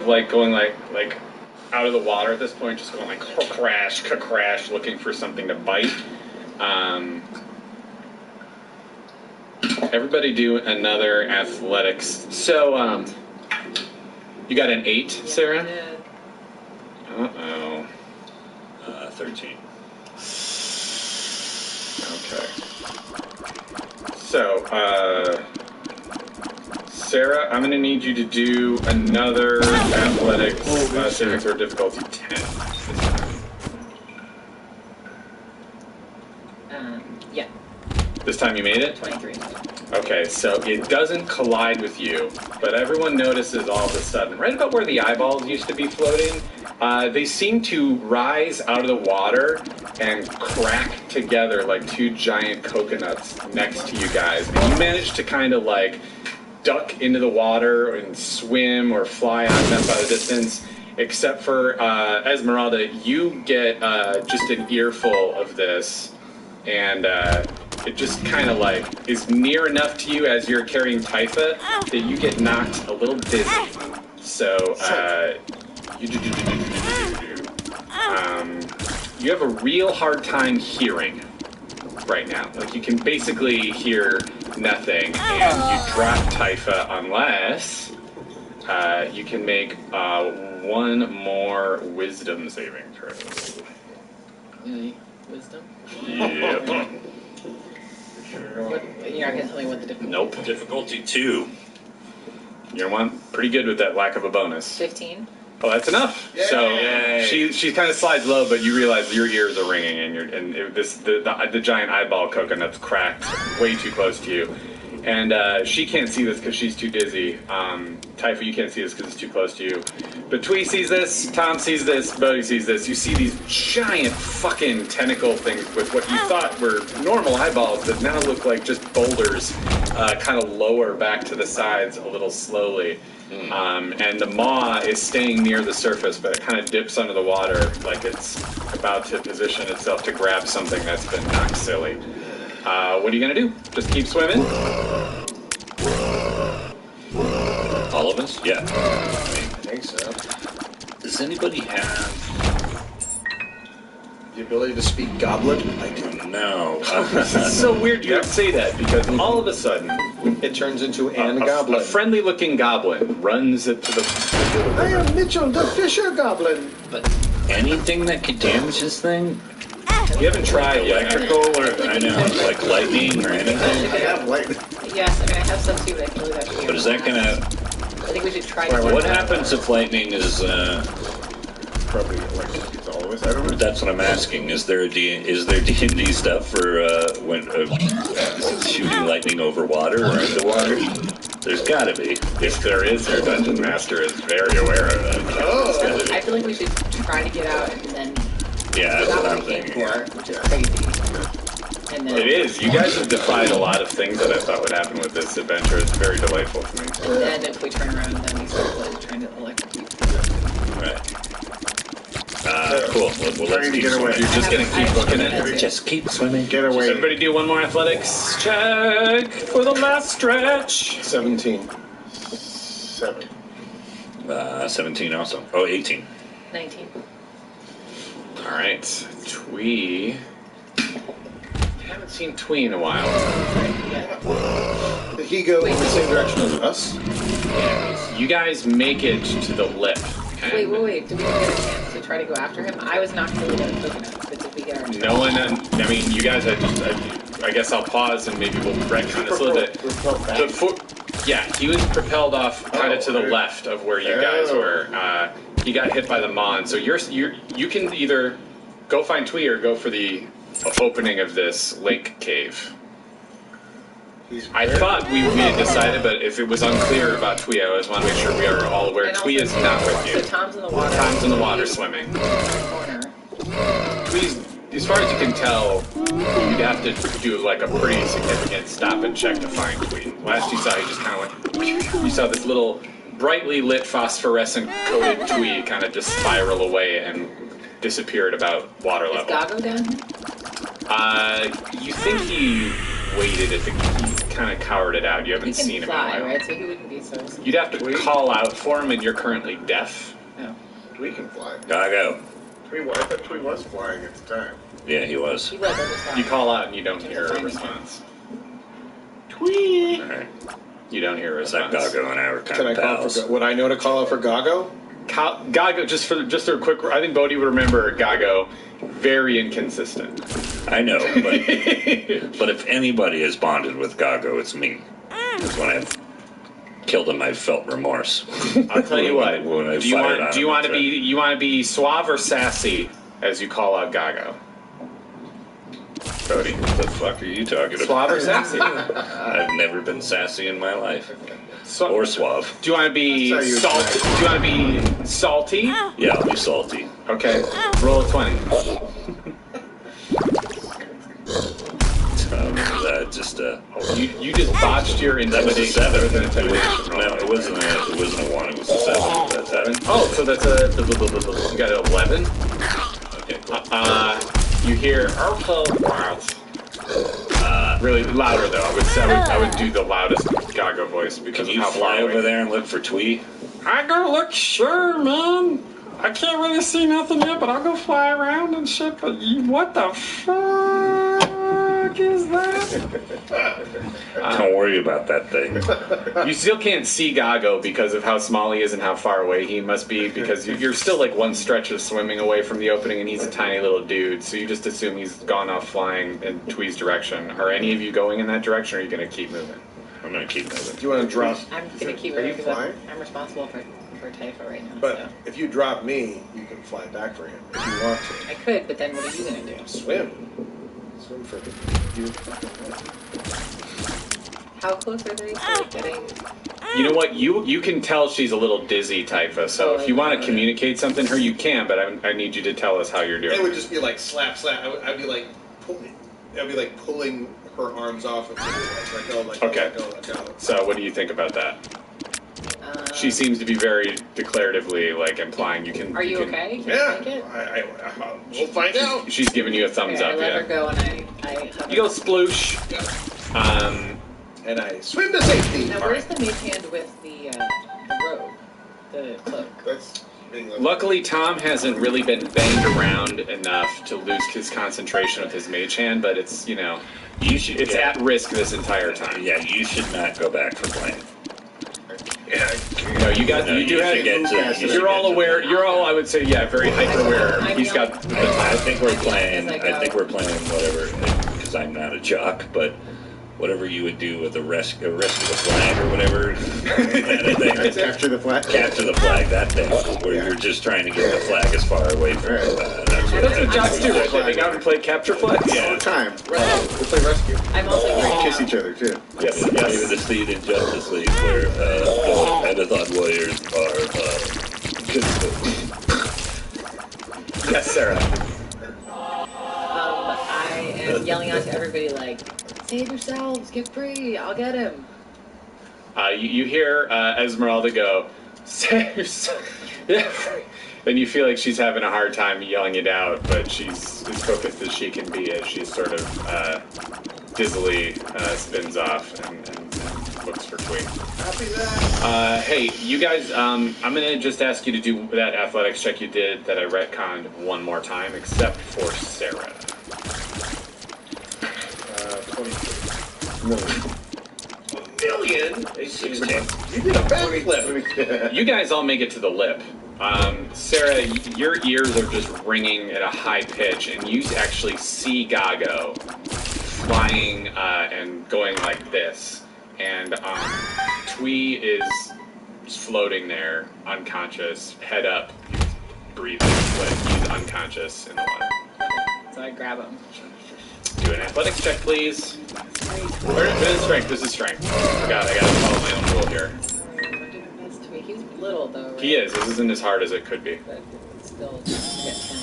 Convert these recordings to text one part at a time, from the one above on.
like going like out of the water at this point, just going like crash, looking for something to bite. Everybody do another athletics. So, you got an 8, Sarah? Uh-oh. 13. Okay. So, Sarah, I'm going to need you to do another athletics saving throw difficulty 10. Yeah. This time you made it? 23. Okay, so it doesn't collide with you, but everyone notices all of a sudden, right about where the eyeballs used to be floating, they seem to rise out of the water and crack together like two giant coconuts next to you guys. And you manage to kind of like duck into the water and swim or fly on them by the distance, except for Esmeralda, you get just an earful of this, and it just kind of like is near enough to you as you're carrying Typha that you get knocked a little dizzy. So you have a real hard time hearing right now. Like you can basically hear nothing, and you drop Typha unless you can make one more wisdom saving throw. Really? Wisdom? Yep. What, you're not going to tell me what the difficulty is? Nope. Difficulty 2. You're one pretty good with that lack of a bonus. 15. Oh, that's enough. Yay. So she kind of slides low, but you realize your ears are ringing, and the giant eyeball coconut's cracked way too close to you, and she can't see this because she's too dizzy. Typha, you can't see this because it's too close to you. But Twee sees this, Tom sees this, Bodhi sees this. You see these giant fucking tentacle things with what you thought were normal eyeballs that now look like just boulders, kind of lower back to the sides a little slowly. And the maw is staying near the surface, but it kind of dips under the water like it's about to position itself to grab something that's been knocked silly. What are you going to do? Just keep swimming? All of us? Yeah. I think so. Does anybody have The ability to speak goblin? I do. No. It's so weird you would say that, because all of a sudden, It turns into an goblin. a friendly-looking goblin runs up to the I am Mitchell, the Fisher Goblin. But anything that could damage this thing? You haven't tried yet. Electrical or, I know, like lightning or anything? I have lightning. Yes, I mean, I have some too, but I can leave that to you. But is that gonna... I think we should try to... What happens if lightning is... Probably electric. It's always. I don't know. That's what I'm asking. Is there D&D stuff for when shooting lightning over water or into water? There's gotta be. If there is, their dungeon master is very aware of it. Oh. I feel like we should try to get out and then... Yeah, that's what I'm thinking. Which is crazy. And then, It is. You guys have defied a lot of things that I thought would happen with this adventure. It's very delightful to me. And then if we turn around, then we start like, trying to electrocute. Right. Cool. Well, let's Trying to keep get away. swimming. You're just going to keep booking it? Just keep swimming. Get Does away. everybody do one more athletics check for the last stretch? 17. 7. 17 also. Oh, 18. 19. All right. Twee. I haven't seen Twee in a while. Did he go in the same direction as us? You guys make it to the lip. Wait. Did we get a chance to try to go after him? I was not really good at coconuts, but did we get our chance? No one, I mean, you guys, I guess I'll pause and maybe we'll retcon this a little bit. Yeah, he was propelled off kind of to the left of where you guys were. He got hit by the Mon, so you can either go find Twee or go for the opening of this lake cave. I thought we had decided, but if it was unclear about Twee, I always want to make sure we are all aware. And Twee also, is not with you. So Tom's in the water. Tom's in the water swimming. Corner. Twee's, as far as you can tell, you'd have to do like a pretty significant stop and check to find Twee. Last you saw, he just kind of went. You saw this little brightly lit phosphorescent coated Twee kind of just spiral away and disappeared about water Is level. Gago down here? You think he waited at the kind of cowered it out. You haven't He can seen fly, him in a while. right? So he wouldn't be so. You'd have to call out for him, and you're currently deaf. No. Twee can fly. Gago. I thought Twee was flying at the time. Yeah, he was. He was just fine. You call out, and you don't hear a response. Twee! All right. You don't hear a That response. Gago and I were kind Can I of call pals. for? Would I know to call out for Gago? Gago, just a quick. I think Bodhi would remember Gago. Very inconsistent. I know, but if anybody has bonded with Gago, it's me. Because when I've killed him, I've felt remorse. I'll tell you what. When I Do you fired want? on Do you him, want to be? You want to be suave or sassy as you call out Gago? Cody, what the fuck are you talking about? Suave or sassy? I've never been sassy in my life. So, Or suave. do you want to be That's how you salty? try. Do you want to be salty? Yeah, I'll be salty. Okay. Roll a 20. You just botched your That was a intimidation. 7. That was an intimidation. No, it wasn't a 1, it was a 7. That's 7. Oh, so that's a. You got an 11. Okay, cool. You hear really louder though. I would do the loudest Gago voice because Can of you how fly far over away. there and look for Twee? I go look, sure, man. I can't really see nothing yet, but I'll go fly around and shit. But what the fuck is that? Don't worry about that thing. You still can't see Gago because of how small he is and how far away he must be, because you're still like one stretch of swimming away from the opening, and he's a tiny little dude, so you just assume he's gone off flying in Twee's direction. Are any of you going in that direction, or are you going to keep moving? I'm gonna keep moving. Do you want to drop? I'm gonna keep Are you it because flying? I'm responsible for Taifa right now. But so. if you drop me, you can fly back for him if you want I could, but then what are you gonna do? to. Swim. Swim for you. How close are they to like, getting? You know what? You can tell she's a little dizzy, Taifa, so if you want to communicate something to her, you can, but I need you to tell us how you're doing. It would just be like slap, slap. I'd be like pulling her arms off of me. Let go, let go, Okay. let go, let go. So what do you think about that? She seems to be very declaratively like implying you can. Are you can, okay? Can Yeah, you make it? we'll find out. She's giving you a thumbs Okay, up. I let Yeah. her go and I hover. You go sploosh. And I swim to safety. Now where's the mage hand with the robe, the cloak? That's being like, Luckily, Tom hasn't really been banged around enough to lose his concentration with his mage hand, but it's You should. it's at risk this entire time. Yeah, you should not go back for playing. No, you got No, you do have. should get to- you should You're all get to- aware. You're all, I would say, yeah, very hyper aware. I'm He's got. I think we're playing. As I go. I think we're playing whatever. Because I'm not a jock, but whatever you would do with a rescue the flag or whatever. That thing. Capture the flag. Capture the flag. That thing where Yeah. you're just trying to get the flag as far away from. Right. That's That's what what jocks do, right? They go out and play capture flags. All the time. we'll play rescue. I'm also going Kiss each other too. Yes, Even yes. the scene in Justice League where the Metathon warriors are. Yes, Sarah. I am yelling out to everybody like, save yourselves, get free, I'll get him. You hear Esmeralda go, "Save yourself." Yeah. And you feel like she's having a hard time yelling it out, but she's as focused as she can be as she sort of dizzily spins off and looks for Twee. Copy that. Hey, you guys, I'm going to just ask you to do that athletics check you did that I retconned one more time, except for Sarah. 23. Million. You did a backflip. You guys all make it to the lip. Sarah, your ears are just ringing at a high pitch, and you actually see Gago flying and going like this. And Twee is floating there, unconscious, head up, he's breathing, but he's unconscious in the water. So I grab him. Do an athletics check, please. Or strength. This is strength. I gotta follow my own rule here. He's little though, right? He is. This isn't as hard as it could be. But still, I get 10.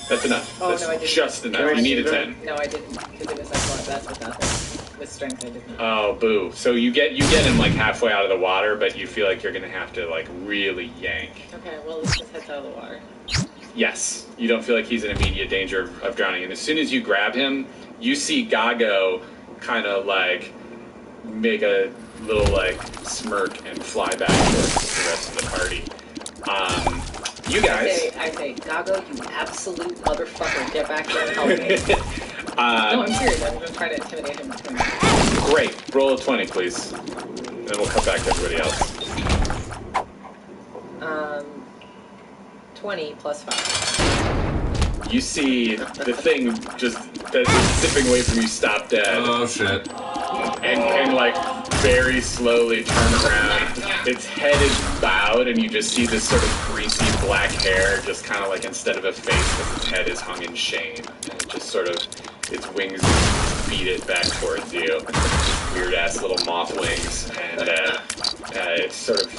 That's enough. Oh, That's no, I didn't. just enough. No, You I need a didn't. 10. No, I didn't, because it was I thought that's without that. With strength, I did not. Oh, boo. So you get him like halfway out of the water, but you feel like you're gonna have to like really yank. Okay, well, let's just head out of the water. Yes. You don't feel like he's in immediate danger of drowning. And as soon as you grab him, you see Gago kind of like make a little like smirk and fly back towards the rest of the party. You guys. I say, Gago, you absolute motherfucker, get back here and help me. No, I'm serious. I'm gonna try to intimidate him between them. Great. Roll a 20, please. Then we'll cut back to everybody else. 20 plus 5. You see the thing just that's zipping away from you stop dead. Oh shit. And like very slowly turn around. Its head is bowed and you just see this sort of greasy black hair just kind of like instead of a face, its head is hung in shame. And it just sort of, its wings beat it back towards you. Weird ass little moth wings. And it sort of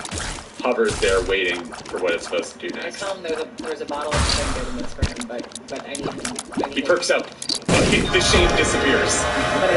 hovers there waiting for what it's supposed to do I next. tell him there's a bottle of Springfield for him, but I need him. He perks up. The shame disappears. But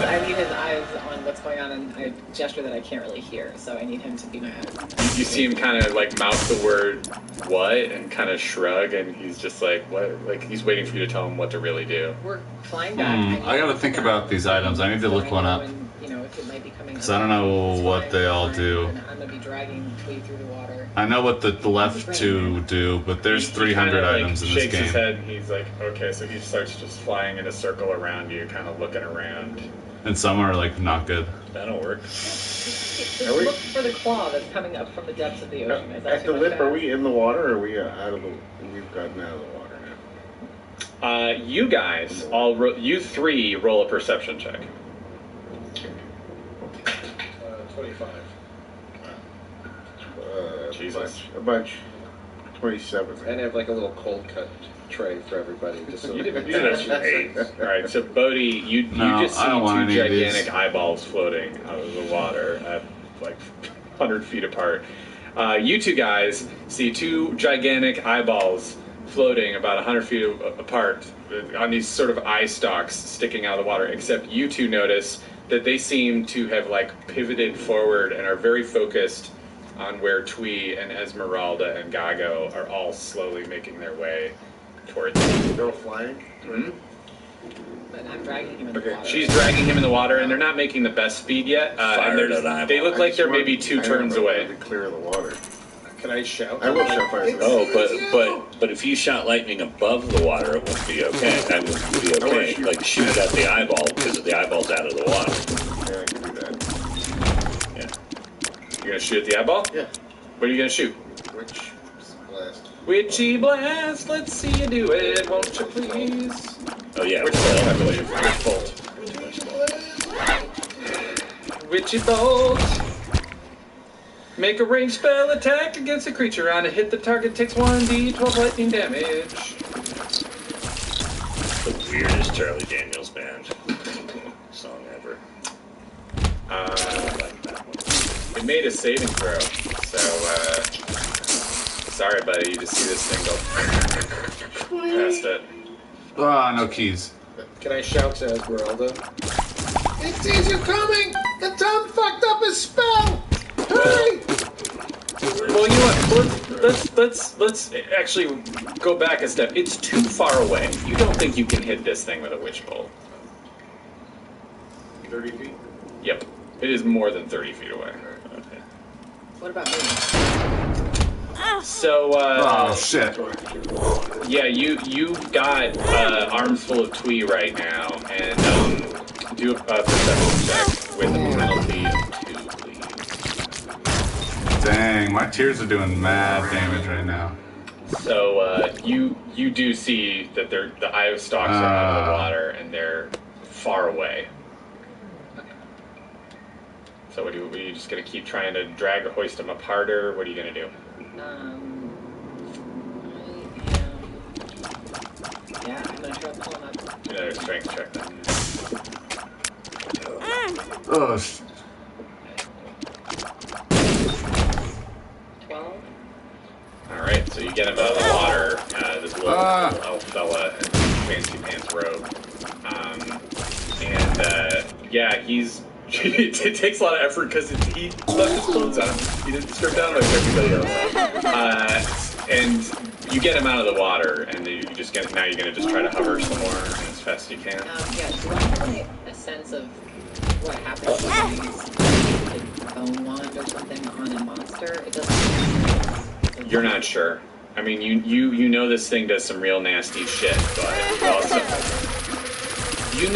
I need his eyes on what's going on, and I gesture that I can't really hear, so I need him to be my eyes. You see him kind of like mouth the word "what" and kind of shrug, and he's just like, "What?" Like he's waiting for you to tell him what to really do. We're flying back. I gotta think about these items. I need to look one up. You know, if it might be coming. Because I don't know what they all do. I'm gonna be dragging Twee through the water. I know what the left two do, but there's 300 items in this shakes his game. head and he's like, okay, so he starts just flying in a circle around you, kind of looking around. And some are like not good. That'll work. Just look for the claw that's coming up from the depths of the ocean. Is that At the too lip, much are to we in the water, or are we out of the? We've gotten out of the water now. You guys, you three roll a perception check. 25. Jesus. A bunch. 27. And have like a little cold cut tray for everybody. Just so You did Alright, so Bodhi, you just see I don't want two any of these. gigantic eyeballs floating out of the water at like 100 feet apart. You two guys see two gigantic eyeballs floating about 100 feet apart on these sort of eye stalks sticking out of the water, except you two notice that they seem to have like pivoted forward and are very focused on where Twee and Esmeralda and Gago are all slowly making their way towards you. They're all flying? Mm-hmm. But I'm dragging him in the water. She's dragging him in the water, and they're not making the best speed yet. And Fired they're at eyeball. they look like they're maybe 2 turns away. To clear the water. Can I shout? I will shout fire. Oh, but if you shot lightning above the water, it wouldn't be okay. That wouldn't be okay. Like shoot it at the eyeball because the eyeball's out of the water. Yeah, I can do that. Yeah. You're gonna shoot at the eyeball? Yeah. What are you gonna shoot? Which blast? Witchy blast. Let's see you do it, won't you please? Oh yeah. Witch bolt, I believe. Witch bolt. Witchy bolt. Make a ranged spell attack against a creature. On a hit, the target takes 1d12 lightning damage. The weirdest Charlie Daniels band song ever. I like that one. It made a saving throw, so sorry, buddy. You just see this thing go past it. Ah, no keys. Can I shout to Esmeralda? It sees you coming! The Tom fucked up his spell! Hurry! Well, you know what? Let's actually go back a step. It's too far away. You don't think you can hit this thing with a witch bolt? 30 feet? Yep. It is more than 30 feet away. Okay. What about me? So, Oh shit. yeah, you've got arms full of Twee right now, and do a perception check with a penalty of 2, please. Dang, my tears are doing mad damage right now. So you do see that the eye stalks are out of the water and they're far away. So what are you just gonna keep trying to drag or hoist them apart, or what are you gonna do? Yeah, I'm gonna try to pull him up. Another strength check then. Oh, 12. Alright, so you get him out of the water, this little elf fella in fancy pants robe. Yeah, he's... it takes a lot of effort because he left his clothes on. He didn't strip down like everybody else. And you get him out of the water, and you just get... Now you're going to just try to hover some more as fast as you can. Yeah, do I have a sense of what happens when you use a bone wand or something on a monster? It doesn't. You're not sure. I mean, you know this thing does some real nasty shit, but you also you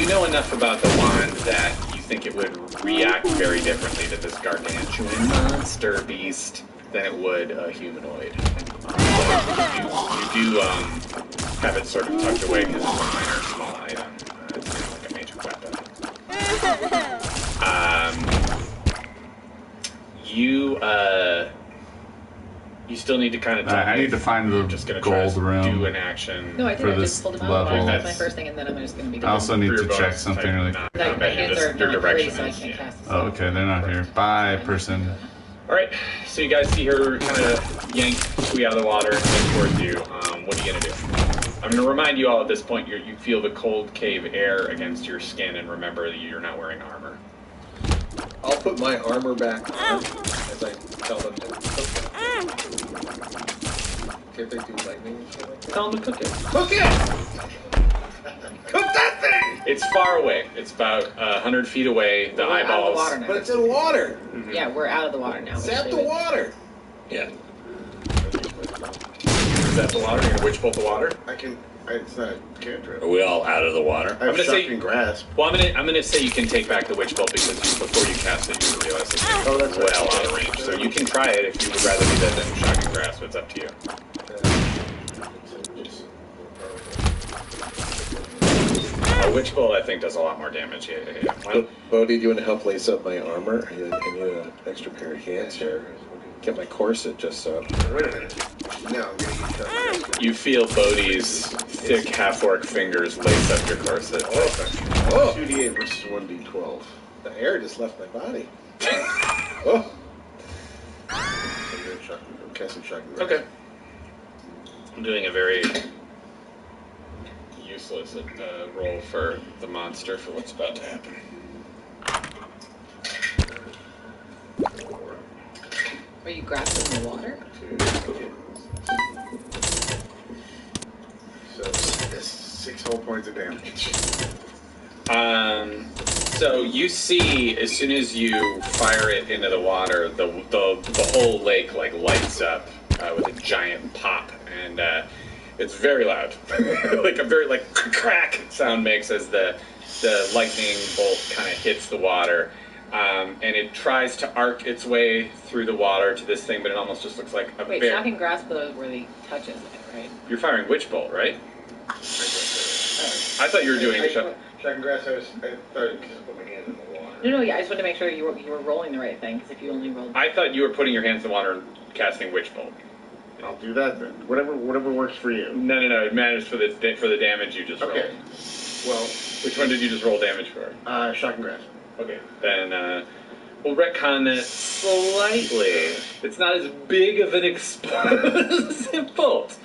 know enough about the wand that you think it would react very differently to this gargantuan monster beast than it would a humanoid. You do have it sort of tucked away because it's a minor, small item. It's not like a major weapon. You still need to kind of. I need to find the just gonna try gold to room. Do an action. No, I for did. I this just pulled them out. level. That's my first thing, and then I'm just going to be. I also need to bonus check something type, really. not My combat, hands just are your not direction free, so I is, can't yeah. cast. Oh, okay, they're not here. Bye, person. All right, so you guys see her kind of yank Twee out of the water and head towards you. What are you gonna do? I'm gonna remind you all at this point. You feel the cold cave air against your skin, and remember that you're not wearing armor. I'll put my armor back on as I tell them to cook it. Can't they do lightning and shit like that? Tell them to cook it. Cook it! Cook that thing! It's far away. It's about 100 feet away. The We're out of the eyeballs. water now. But it's in water. Yeah, we're out of the water now. Zap the water. Yeah. Is that the water? You're gonna witch bolt the water? It's not a cantrip. Are we all out of the water? I have gonna say- shocking grasp. Well, I'm gonna say you can take back the witch bolt because before you cast it, you realize it's Oh, that's right. well out of range. So you can try it if you would rather do that than shocking grasp. It's up to you. A witch bolt, I think, does a lot more damage. Yeah. Bodhi, do you want to help lace up my armor? I need an extra pair of hands here. Get my corset just so. Wait a minute. No, I'm gonna use that. You feel Bodhi's thick half-orc fingers lace up your corset. Oh! 2d8 versus 1d12. The air just left my body. Oh! I'm casting shocking grasp. Okay. I'm doing a very useless roll for the monster for what's about to happen. Are you grasping the water? So that's 6 whole points of damage. So you see, as soon as you fire it into the water, the whole lake like lights up with a giant pop, and it's very loud, like a very like crack sound makes as the lightning bolt kind of hits the water, and it tries to arc its way through the water to this thing, but it almost just looks like a Wait, bear. shocking grasp though where he touches it, right? You're firing witch bolt, right? I thought you were doing. Shocking grasp, I thought because I put my hand in the water. No, yeah, I just wanted to make sure you were rolling the right thing, because if you only rolled... I thought you were putting your hands in the water and casting witch bolt. I'll do that then. Whatever works for you. No. It matters for the damage you just rolled. Okay. Well, Which one did you just roll damage for? shocking grasp. Okay. Then we'll retcon that slightly. It's not as big of an explosive bolt,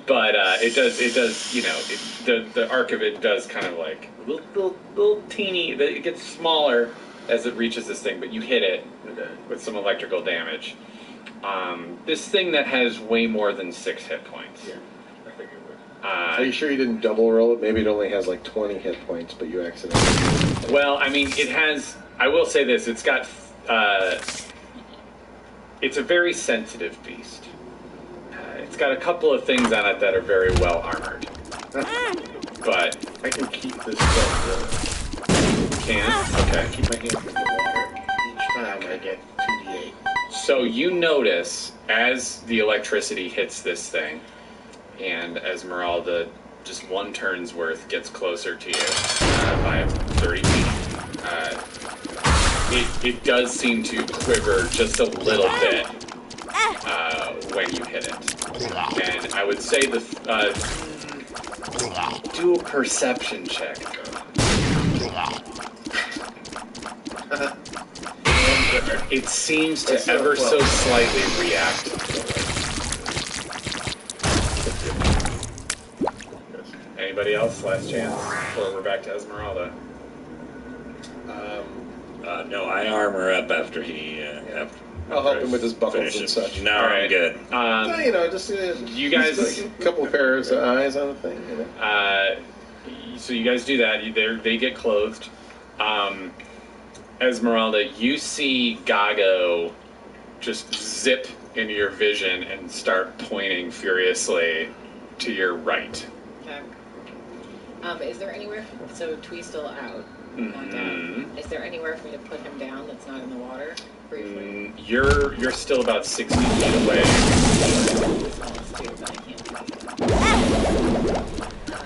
but it does. You know, the arc of it does kind of like little teeny. It gets smaller as it reaches this thing, but you hit it with some electrical damage. This thing that has way more than 6 hit points. Yeah, I figured it would. Are you sure you didn't double roll it? Maybe it only has like 20 hit points, but you accidentally... Well, I mean, it has... I will say this. It's got... it's a very sensitive beast. It's got a couple of things on it that are very well armored. But... I can keep this stuff Can? Okay. keep my hand in the water. Each time I get 2d8. So you notice as the electricity hits this thing, and Esmeralda, just one turn's worth, gets closer to you by 30 feet, it does seem to quiver just a little bit when you hit it. And I would say do a perception check. It seems to ever so slightly react. Anybody else? Last chance before we're back to Esmeralda. No, I armor up after he. I'll help him with his buckles and finishes. such. No, All I'm right. good. No, you know, just You guys- just like a couple pairs of eyes on the thing. You know? So you guys do that. They get clothed. Esmeralda, you see Gago just zip into your vision and start pointing furiously to your right. Okay. Is there anywhere... So Twee's still out. On down. Is there anywhere for me to put him down that's not in the water? Briefly? You're still about 60 feet away.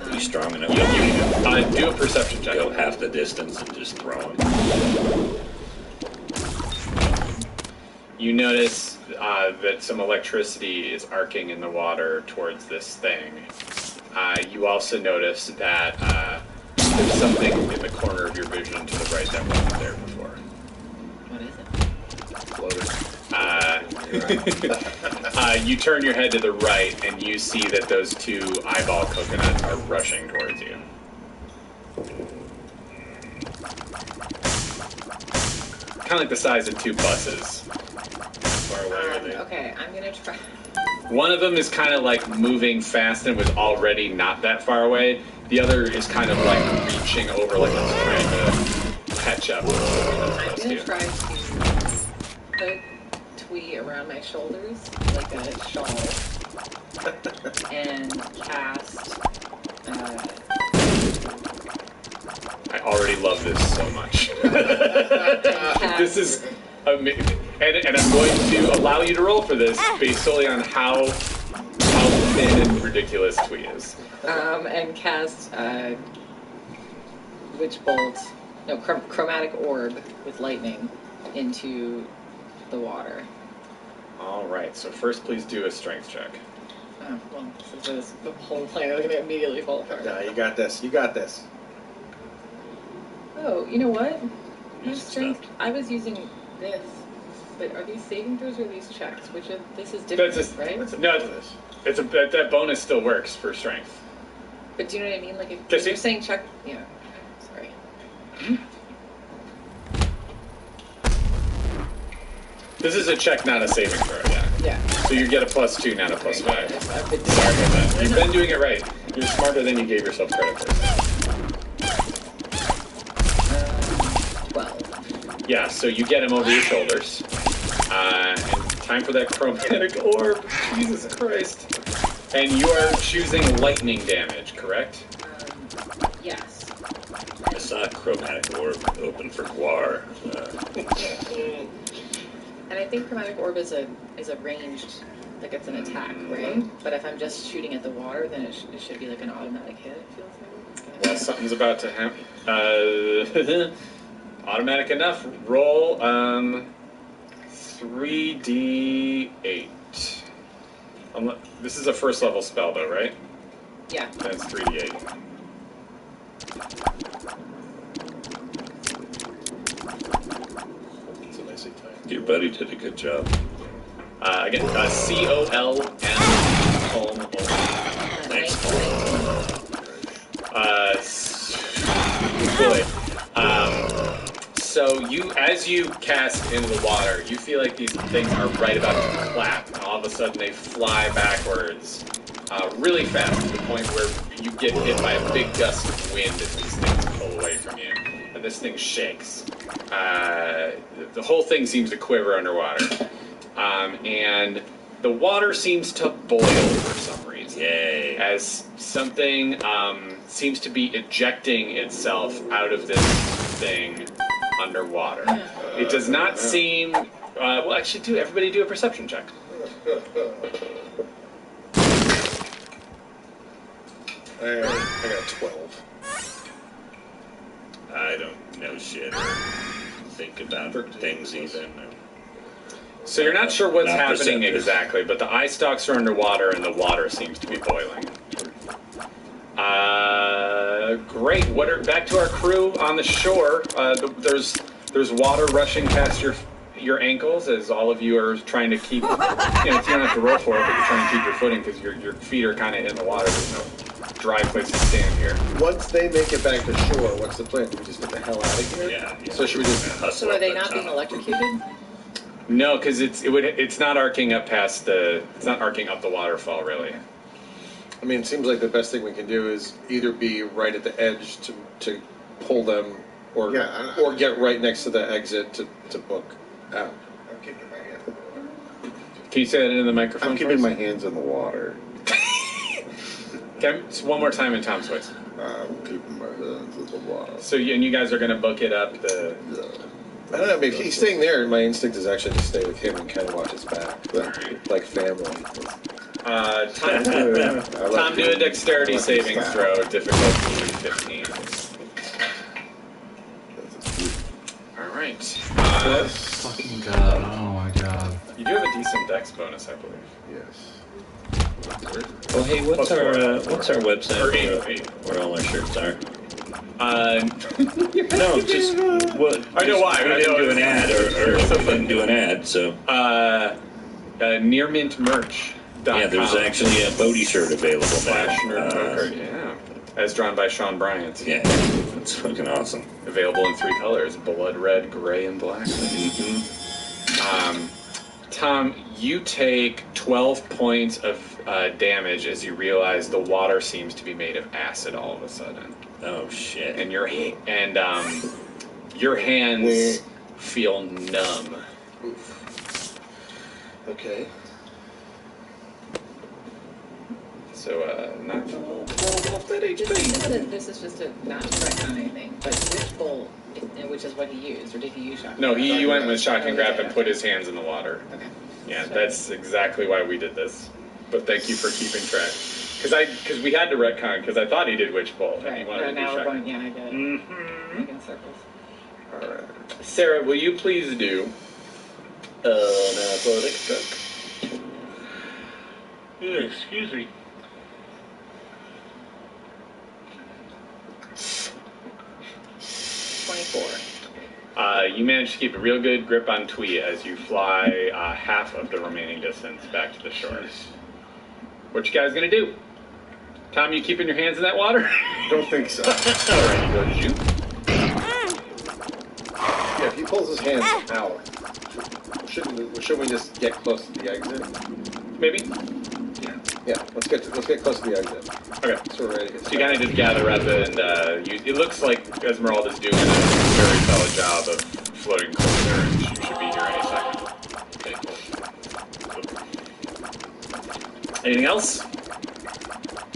Are you strong enough? Do a perception check. Go half the distance and just throw him. You notice that some electricity is arcing in the water towards this thing. You also notice that there's something in the corner of your vision to the right that wasn't there before. What is it? You turn your head to the right and you see that those two eyeball coconuts are rushing towards you. Kind of like the size of two buses. Far away are they? Okay, I'm gonna try. One of them is kind of like moving fast and was already not that far away. The other is kind of like reaching over like it's trying to catch up. I'm gonna try to put Twee around my shoulders like a shawl and cast. I already love this so much. This is amazing. And I'm going to allow you to roll for this based solely on how thin and ridiculous Twee is. And cast Witch Bolt, no, Chromatic Orb with lightning into the water. Alright, so first please do a strength check. Oh, well, since the whole plan is going to immediately fall apart. No, you got this. You got this. Oh, you know what? Use Strength. I was using this. But are these saving throws or are these checks? Which of this is different, right? That bonus still works for strength. But do you know what I mean? Like if you're saying check, yeah. Sorry. This is a check, not a saving throw. Yeah. Yeah. So you get a +2, not a +5. I've been doing Sorry about that. You've been doing it right. You're smarter than you gave yourself credit for. 12. Yeah, so you get him over your shoulders. And time for that chromatic orb. Jesus Christ. And you are choosing lightning damage, correct? Yes. I saw a chromatic orb open for Guar. And I think Chromatic Orb is a ranged, like it's an attack, right? But if I'm just shooting at the water, then it should be like an automatic hit, it feels like. Well, something's about to happen. Automatic enough. Roll 3d8. This is a first level spell, though, right? Yeah. That's 3d8. It's a nicely timed. Your buddy did a good job. Again, COLM. Thanks. Boy. So as you cast into the water, you feel like these things are right about to clap, and all of a sudden they fly backwards really fast to the point where you get hit by a big gust of wind as these things pull away from you, and this thing shakes. The whole thing seems to quiver underwater, and the water seems to boil for some reason. Yay. As something seems to be ejecting itself out of this thing underwater. It does not seem... well, actually, everybody do a perception check. I got 12. I don't know shit or think about things even. So you're not sure what's Not happening perceptive. exactly, but the eye stalks are underwater and the water seems to be boiling. Great. Back to our crew on the shore. There's water rushing past your ankles as all of you are trying to keep. You don't have to roll for it, but you're trying to keep your footing because your feet are kind of in the water. There's no dry place to stand here. Once they make it back to shore, what's the plan? Do we just get the hell out of here? Yeah. So should we just... So are they not being electrocuted? No, because it's not arcing up past it's not arcing up the waterfall really. I mean, it seems like the best thing we can do is either be right at the edge to pull them Or Yeah, or get right next to the exit to book out. I'm keeping my hands. Can you say that into the microphone? I'm keeping please? my hands in the water. Okay, so one more time in Tom's voice. I'm keeping my hands in the water. So and you guys are gonna book it up the. I don't know. If he's staying there, my instinct is actually to stay with him and kind of watch his back, like family. Tom, Tom, do a dexterity saving throw, difficulty 15. All right. Fucking god. Oh my god. You do have a decent dex bonus, I believe. Yes. Oh, hey, what's our website Or 8 feet. where all our shirts are? Uh, No, just what? I know why. We I didn't know do an ad, or we didn't do an ad, so nearmintmerch.com. yeah. There's actually a Bodhi shirt available Slash now. nerd poker, yeah. As drawn by Sean Bryant. Yeah, it's fucking awesome. Available in 3 colors: blood red, gray, and black. Tom, you take 12 points of damage as you realize the water seems to be made of acid all of a sudden, Oh shit! and your hands feel numb. Okay. So, not This is just a not to correct on anything, but which bolt, which is what he used, or did he use shotgun? No, he went with shock and grab Okay. and put his hands in the water. Okay. Yeah, So- that's exactly why we did this. But thank you for keeping track. Because we had to retcon, because I thought he did witch bolt, and he Right. wanted to do Now we're shock. going. Yeah, I get it. Mm-hmm. Making circles. All right. Sarah, will you please do an athletics check? Yeah, excuse me. You manage to keep a real good grip on Twee as you fly half of the remaining distance back to the shore. What you guys gonna do? Tom, you keeping your hands in that water? Don't think so. All right, you go to shoot. Yeah, if he pulls his hands out, shouldn't we just get close to the exit? Maybe. Yeah, let's get close to the exit. Okay. So we're ready to get So you kind of just gather up, and it looks like Esmeralda's doing a very solid job of floating closer, and she should be here any second. Okay, cool. Anything else?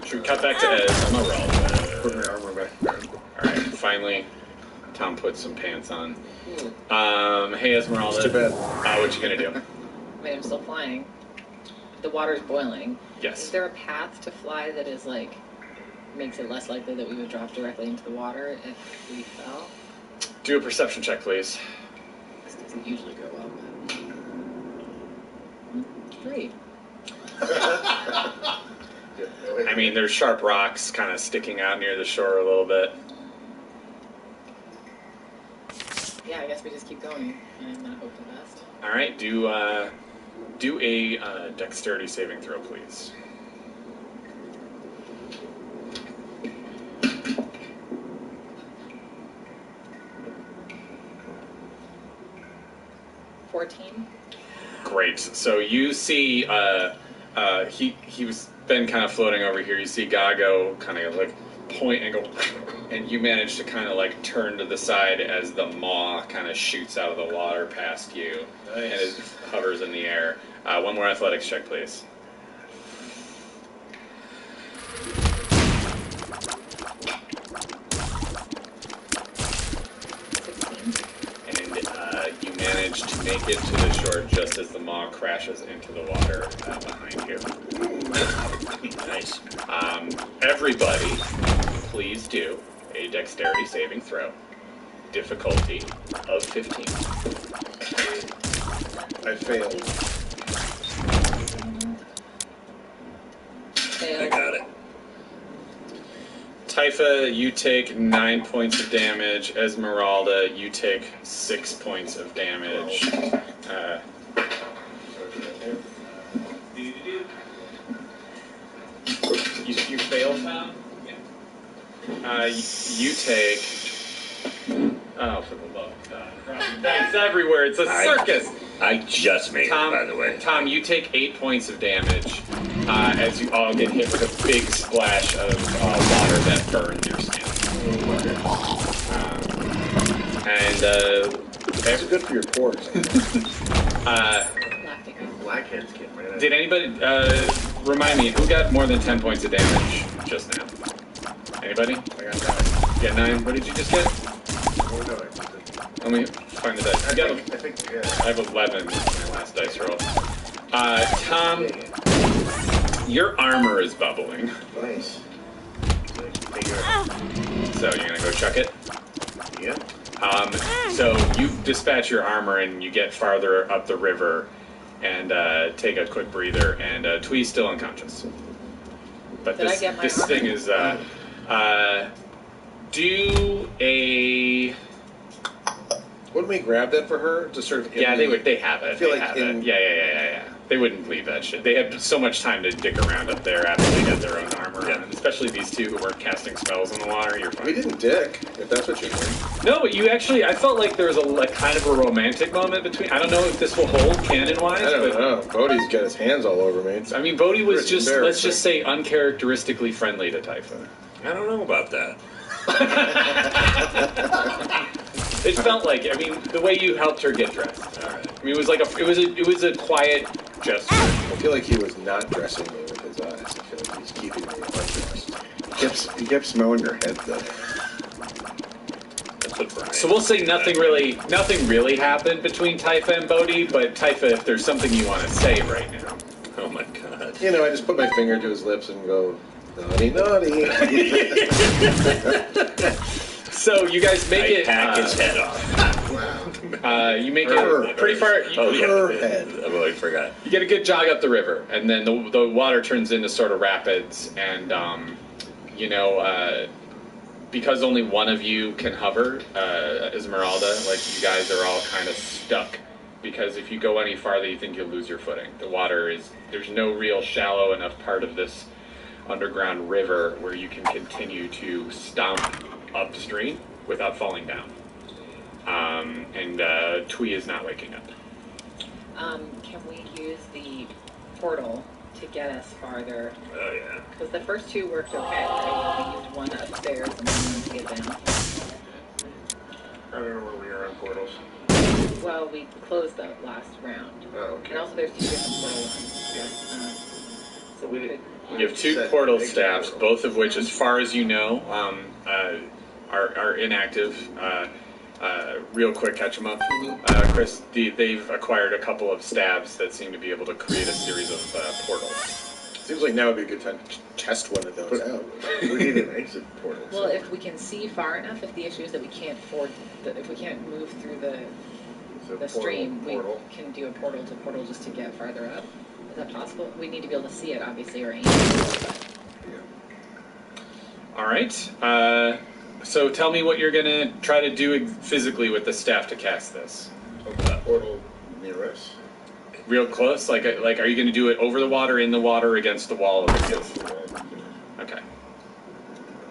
Should we cut back to Esmeralda? Put my armor back down. Alright, finally, Tom puts some pants on. Hey Esmeralda. It's too bad. What you gonna do? Wait, I'm still flying. The water's boiling. Yes. Is there a path to fly that is like makes it less likely that we would drop directly into the water if we fell? Do a perception check, please. This doesn't usually go well. But... 3. I mean, there's sharp rocks kind of sticking out near the shore a little bit. Yeah, I guess we just keep going and hope the best. Alright, do a dexterity saving throw, please. Great. So you see, he was been kind of floating over here. You see Gago kind of like point and go, and you manage to kind of like turn to the side as the maw kind of shoots out of the water past you, and it hovers in the air. One more athletics check, please. And you manage to make it to the shore just as the maw crashes into the water behind you. Nice. Everybody, please do a dexterity saving throw. Difficulty of 15. I failed. I got it. Typha, you take 9 points of damage. Esmeralda, you take 6 points of damage. You fail, Tom? You take... Oh, for the love of God. Thanks everywhere. It's a circus. I just made Tom, it, by the way. Tom, you take 8 points of damage as you all get hit with a big splash of water that burns your skin. And That's good for your pores. Blackheads get rid of. did anybody remind me who got more than 10 points of damage just now? Anybody? I got that. You got 9. What did you just get? Oh, no, Let me find the dice. I think, yeah. I have 11 with my last dice roll. Tom, your armor is bubbling. Nice. So you're gonna go chuck it? Yeah. So you dispatch your armor and you get farther up the river and take a quick breather, and Twee's still unconscious. But Did I this, get my this armor? thing is, do a... Wouldn't we grab that for her to sort of? Yeah, they would. They have it. I feel They like have in- it. Yeah. They wouldn't leave that shit. They had so much time to dick around up there after they got their own armor on. Especially these two who weren't casting spells in the water. You're fine. We didn't dick, if that's what you're doing. No, but you actually. I felt like there was a kind of a romantic moment between. I don't know if this will hold canon-wise. I don't but, know. Bodhi's got his hands all over me. I mean, Bodhi was It's just, let's embarrassing. just say, uncharacteristically friendly to Typha. I don't know about that. It felt like, I mean, the way you helped her get dressed. All right. I mean, it was like it was a quiet gesture. I feel like he was not dressing me with his eyes. I feel like he's keeping me undressed. He kept smelling your head, though. That's what Brian. So we'll say nothing really happened between Typha and Bodhi, but Typha, if there's something you want to say right now. Oh my god. You know, I just put my finger to his lips and go, naughty, naughty. So you guys make it. Hack his head off. You make it pretty far. Oh yeah. Her head. Oh, I forgot. You get a good jog up the river, and then the water turns into sort of rapids, and because only one of you can hover, Esmeralda, like you guys are all kind of stuck. Because if you go any farther, you think you'll lose your footing. The water there's no real shallow enough part of this underground river where you can continue to stomp upstream without falling down. And Twee is not waking up. Can we use the portal to get us farther? Oh yeah. Because the first two worked okay, right? We used one upstairs and one to get down. I don't know where we are on portals. Well, we closed the last round. Oh, okay. And also there's 2 different portal ones. So we could... You have 2 portal staffs, both of which, as far as you know, are inactive. Real quick, catch them up, Chris. They've acquired a couple of stabs that seem to be able to create a series of portals. Seems like now would be a good time to test one of those out. We need an exit portal. Well, if we can see far enough, if the issue is that we can't if we can't move through the stream, we can do a portal to portal just to get farther up. Is that possible? We need to be able to see it, obviously, or aim. All right. So tell me what you're gonna try to do physically with the staff to cast this. Portal near us. Real close? Like, are you gonna do it over the water, in the water, against the wall of the cliff? Okay.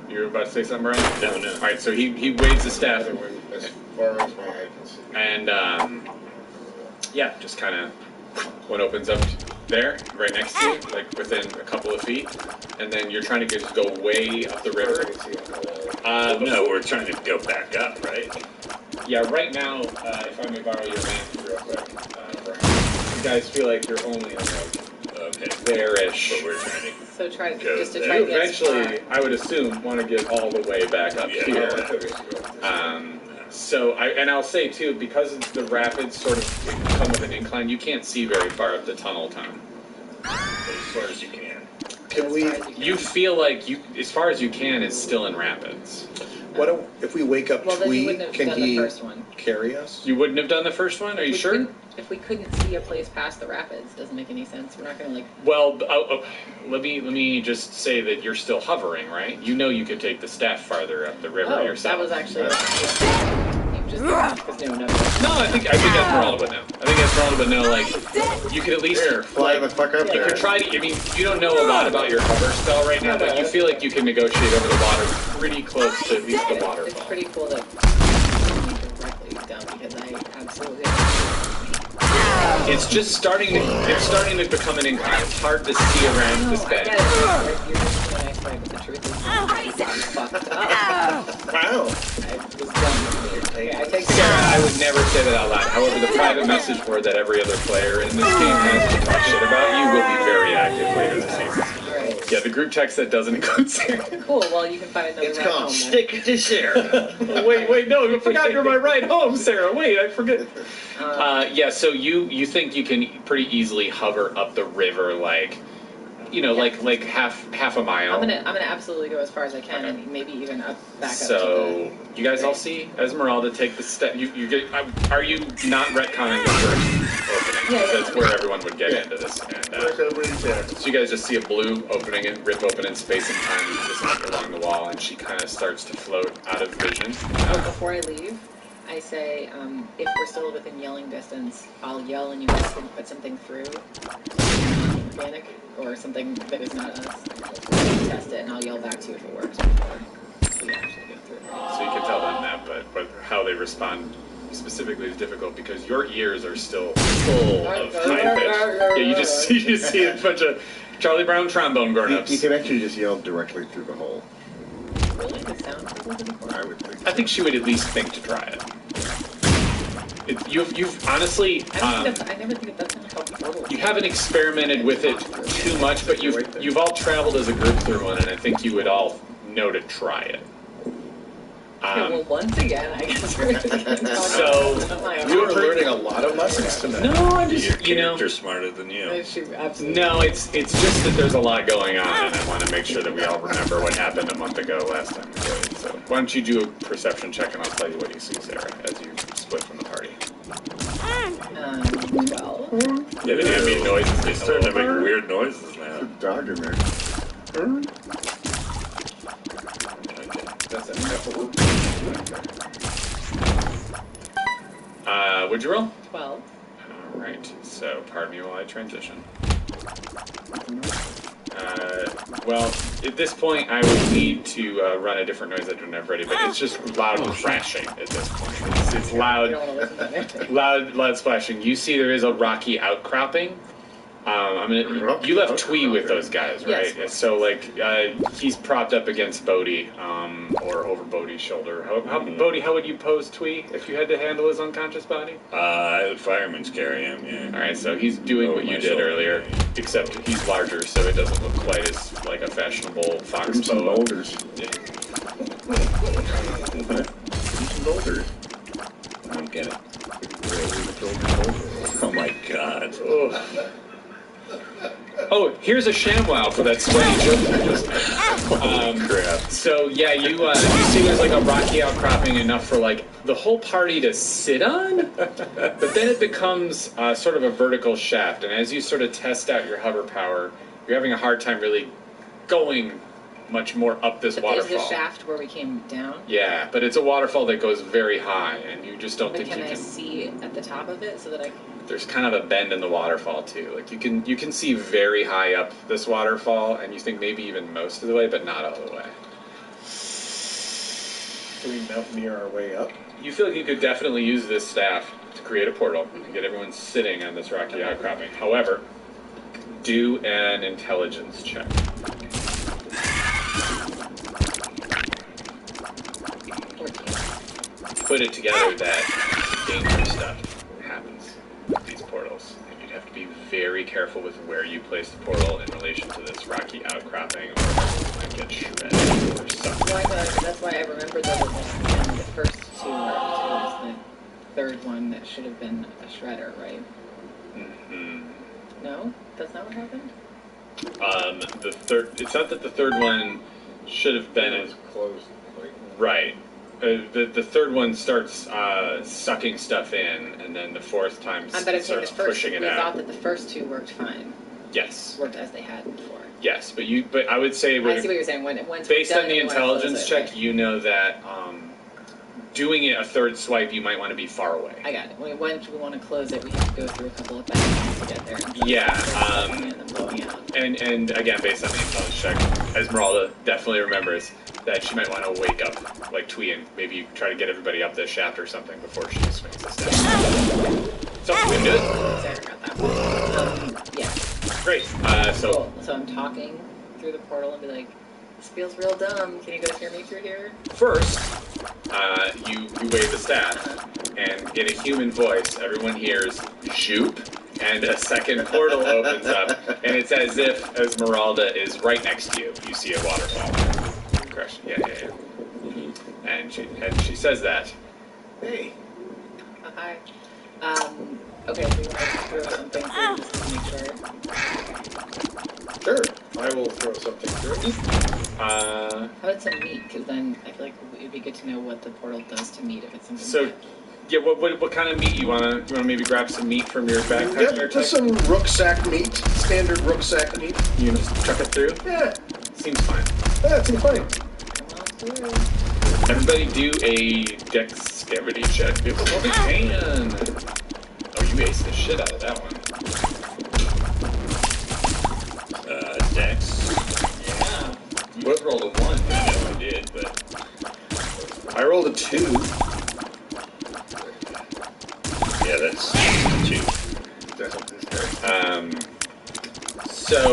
You were about to say something, Brian? No. All right. So he waves the staff, As far as my eye can see. and yeah, just kind of one opens up there, right next to you, like within a couple of feet, and then you're trying to just go way up the river. No, we're trying to go back up, right? Yeah, right now, if I may borrow your map real quick, Brian, you guys feel like you're only like there-ish. But we're trying to. So try Go just to there. try You to get eventually, I would assume, want to get all the way back up here. So, I'll say too, because the rapids sort of come with an incline, you can't see very far up the tunnel, Tom. As far as you can. Can we? You feel like as far as you can, is still in rapids. What if we wake up Well, then you Twee? wouldn't have Can done he the first one. carry us? You wouldn't have done the first one? Are you sure? If we couldn't see a place past the rapids, doesn't make any sense. We're not going to Well, let me just say that you're still hovering, right? You know you could take the staff farther up the river yourself. that was actually... No. No, I think Esmeralda would know. I think Esmeralda would know, like, you could at least... Fly the fuck up You there. could try to... I mean, you don't know a lot about your hover spell right now, but you feel like you can negotiate over the water pretty close to at least the waterfall. It's pretty cool that directly down because I absolutely... It's just starting to become an incline. It's hard to see around this I bed. get it. You're just doing Right, but the truth is, I'm fucked up. Wow. I was done. Okay, I take Sarah, I would never say that out loud. However, the private message board that every other player in this game has to talk shit about you will be very active later this season. Alright. Yeah, the group text that doesn't include Sarah. Cool, well, you can find another It's ride called home Stick to Sarah. Wait, no, I forgot you're my ride home, Sarah. Wait, I forget. Yeah, so you think you can pretty easily hover up the river, like, you know, Yeah. like half a mile. I'm gonna absolutely go as far as I can, and maybe even back up So to you guys all see Esmeralda take the step. You get. Are you not retconning the first opening? Yeah, That's where everyone would get into this. And, Where's everybody's at? so you guys just see a blue opening and rip open in space and time just like along the wall, and she kind of starts to float out of vision. before I leave, I say, if we're still within yelling distance, I'll yell and you guys can put something through. Panic, or something that is not us. Test it, and I'll yell back to you if it works before we actually get through. So you can tell them that, but how they respond specifically is difficult because your ears are still full of high pitch. Yeah, you just see a bunch of Charlie Brown trombone grown-ups. You can actually just yell directly through the hole. Really? The sound people did before? I would think. I think she would at least think to try it. You've honestly, I never think that's gonna help portal. you haven't experimented with it too much, but you've all traveled as a group through one, and I think you would all know to try it. Okay, well, once again, I guess we're just gonna talk So, about my own. You are learning a lot of lessons tonight. No, I'm Your just, you know. character's smarter than you. She absolutely. No, it's just that there's a lot going on, and I want to make sure that we all remember what happened a month ago last time we played. So why don't you do a perception check, and I'll tell you what you see, Sarah, as you split from the party. 12. Yeah, they didn't make noises. They started to make weird noises now. There's a dog in there. That's it. What'd you roll? 12. Alright, so pardon me while I transition. Well, at this point I would need to run a different noise I don't have ready, but it's just loud crashing at this point. It's You loud, don't want to listen to anything. loud splashing. You see there is a rocky outcropping. You left Twee with those guys, right? Yes. So like he's propped up against Bodhi, or over Bodhi's shoulder. Bodhi, how would you pose Twee if you had to handle his unconscious body? I would fireman's carry him, yeah. All right, so he's doing Over what you my did shoulder. earlier, except he's larger, so it doesn't look quite as like a fashionable fox Give him some bow. boulders. Yeah. Give him some boulders. I don't get it. Yeah, Oh my god. Oh, here's a ShamWow for that sweaty joke I just made. Crap. So yeah, you see there's like a rocky outcropping enough for like the whole party to sit on, but then it becomes sort of a vertical shaft, and as you sort of test out your hover power, you're having a hard time really going much more up this Is waterfall. the shaft where we came down? Yeah, but it's a waterfall that goes very high, and you just don't But think can you I can. see at the top of it so that I... There's kind of a bend in the waterfall too. Like you can see very high up this waterfall, and you think maybe even most of the way, but not all the way. Do we mountaineer our way up? You feel like you could definitely use this staff to create a portal and get everyone sitting on this rocky outcropping. However, do an intelligence check. 14. Put it together that dangerous stuff happens with these portals, and you'd have to be very careful with where you place the portal in relation to this rocky outcropping, or it might get shredded or something. Well, that's why I remember the first two were up to. It was the third one that should have been a shredder, right? Mm-hmm. No? That's not what happened? The third. It's not that the third one should have been It was closed. Like, right. The third one starts sucking stuff in, and then the fourth time But I'm saying the starts first, pushing it we out. thought that the first two worked fine. Yes. Worked as they had before. Yes, but I would say I see what you're saying. Once based we're on done, the we wanna close intelligence it, check, right? you know that doing it a third swipe, you might want to be far away. I got it. Once we want to close it, we have to go through a couple of battles to get there. Yeah, And then blowing out. and again, based on the intelligence check, Esmeralda definitely remembers that she might want to wake up like Twee and maybe try to get everybody up the shaft or something before she swings the step. So we can do it. Sorry about that. Yeah. Great. So Cool. So I'm talking through the portal and be like, This feels real dumb. Can you go hear me through here? First, you wave the staff, and in a human voice, everyone hears "Shoop," and a second portal opens up, and it's as if Esmeralda is right next to you. You see a waterfall. Crush. Yeah. And she says that. Hey. Hi. Okay, so you want to throw something through just to make sure? Sure. I will throw something through. How about some meat? Because then I feel like it'd be good to know what the portal does to meat if it's something. So, yeah, what kind of meat you wanna maybe grab some meat from your backpack? Yep, just some rucksack meat, standard rucksack meat. You gonna just chuck it through? Yeah, Seems fine. that seems fine. Everybody do a dexterity check. Difficulty 10. Oh, you aced the shit out of that one. Dex. Yeah. You rolled a 1. I know I did, but I rolled a 2. yeah, that's 2. So,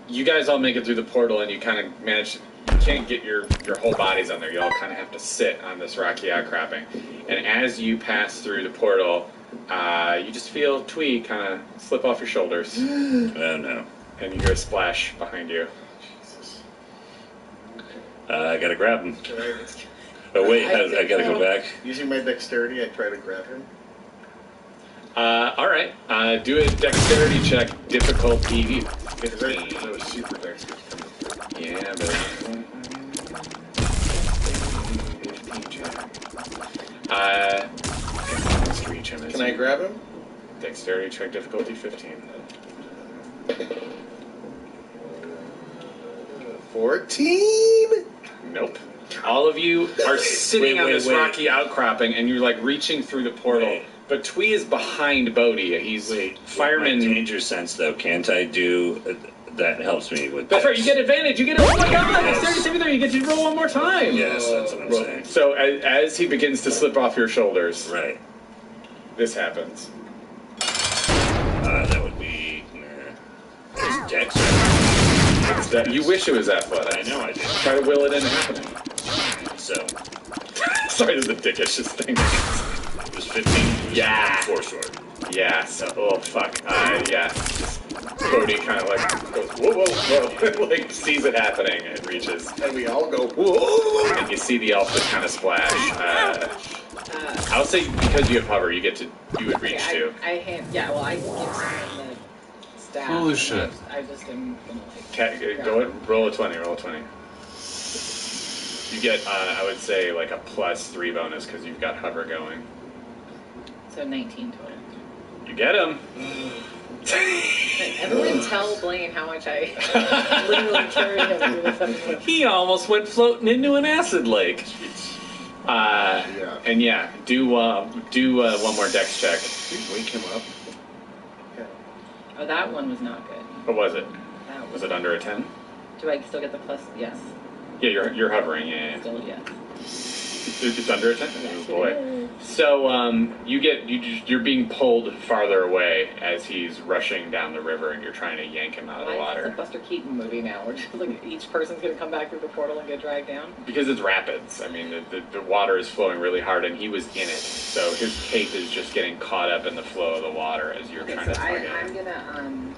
you guys all make it through the portal, and you kind of manage to, you can't get your whole bodies on there. You all kind of have to sit on this rocky outcropping. And as you pass through the portal, you just feel Twee kind of slip off your shoulders. Oh no. And you hear a splash behind you. Jesus. I gotta grab him. Can I, Oh wait, I gotta go back. using my dexterity, I try to grab him. Alright, do a dexterity check, difficulty 15. That was super dexterous. Yeah, but... 15 let's reach him. Can I grab him? Dexterity check, difficulty 15. 14? Nope. All of you are sitting on this rocky outcropping, and you're like reaching through the portal. Wait. But Twee is behind Bodhi. He's fireman. My danger sense, though, can't I do... that helps me with... That's right, you get advantage. You get... Oh my god! Dexterity saving throw. You get to roll one more time. Yes, that's what I'm saying. So as he begins to slip off your shoulders, Right. this happens. That would be... It's Dex. You wish it was athletic. I know I did. Try to will it into happening. So, Sorry, this is the dickishest thing. it was 15. Yeah. 4 short. Yeah, so... Oh, fuck. Yeah. Bodhi kind of like goes, whoa, whoa, whoa. Like, sees it happening and reaches. And we all go, whoa! And you see the elf just kind of splash. I'll say because you have hover, you would reach too. I give someone the staff. Holy shit. I just am gonna Roll a 20, roll a 20. You get, I would say, like a +3 bonus because you've got hover going. So 19 total. You get him. Everyone tell Blaine how much I literally carried him through this episode. He almost went floating into an acid lake. Yeah. And yeah, do one more dex check. Please wake him up. Oh, that one was not good. What was it? That Was it under a 10? Do I still get the plus? Yes. Yeah, you're hovering. Yeah. Still, yes. It's under a 10. Oh boy. So you're being pulled farther away as he's rushing down the river, and you're trying to yank him out of the It's a water. Buster Keaton movie now, where just like each person's gonna come back through the portal and get dragged down. Because it's rapids. I mean, the water is flowing really hard, and he was in it, so his cape is just getting caught up in the flow of the water as you're trying to tug it. I'm gonna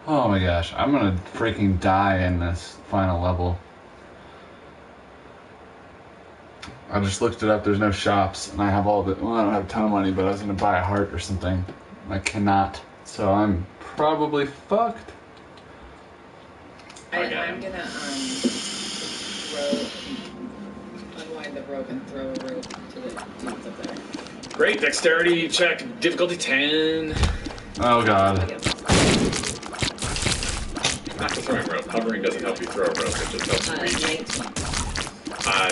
Oh my gosh, I'm gonna freaking die in this final level. I just looked it up, there's no shops, and I have all the, well, I don't have a ton of money, but I was gonna buy a heart or something. I cannot, so I'm probably fucked. I'm gonna unwind the rope and throw a rope to the dudes up there. Great, dexterity check, difficulty 10. Oh god. Not for throwing rope. Hovering doesn't help you throw a rope, it just helps you reach. 19.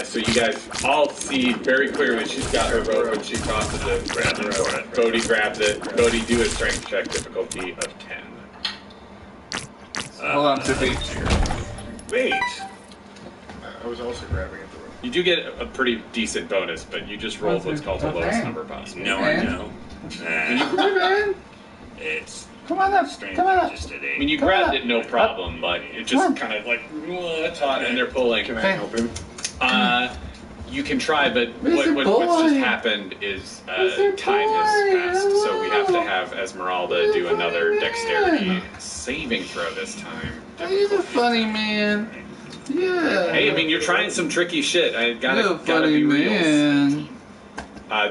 So you guys all see very clearly she's got her rope and she crosses it. Grabs it for it. Bodhi grabs it. Bodhi, do a strength check, difficulty of 10. Hold on, Tippy. Wait. I was also grabbing at the rope. You do get a pretty decent bonus, but you just rolled what's called the lowest number possible. No, I know. It's Come on up, strength come on up. just at I 8. mean, you grabbed it no problem, but it just kind of like taut, and they're pulling. Can I help him? You can try, but Mr. what's just happened is time has passed, so we have to have Esmeralda do another dexterity saving throw this time. He's a funny man. Yeah. Hey, I mean, you're trying some tricky shit. I You're a gotta funny be real. man.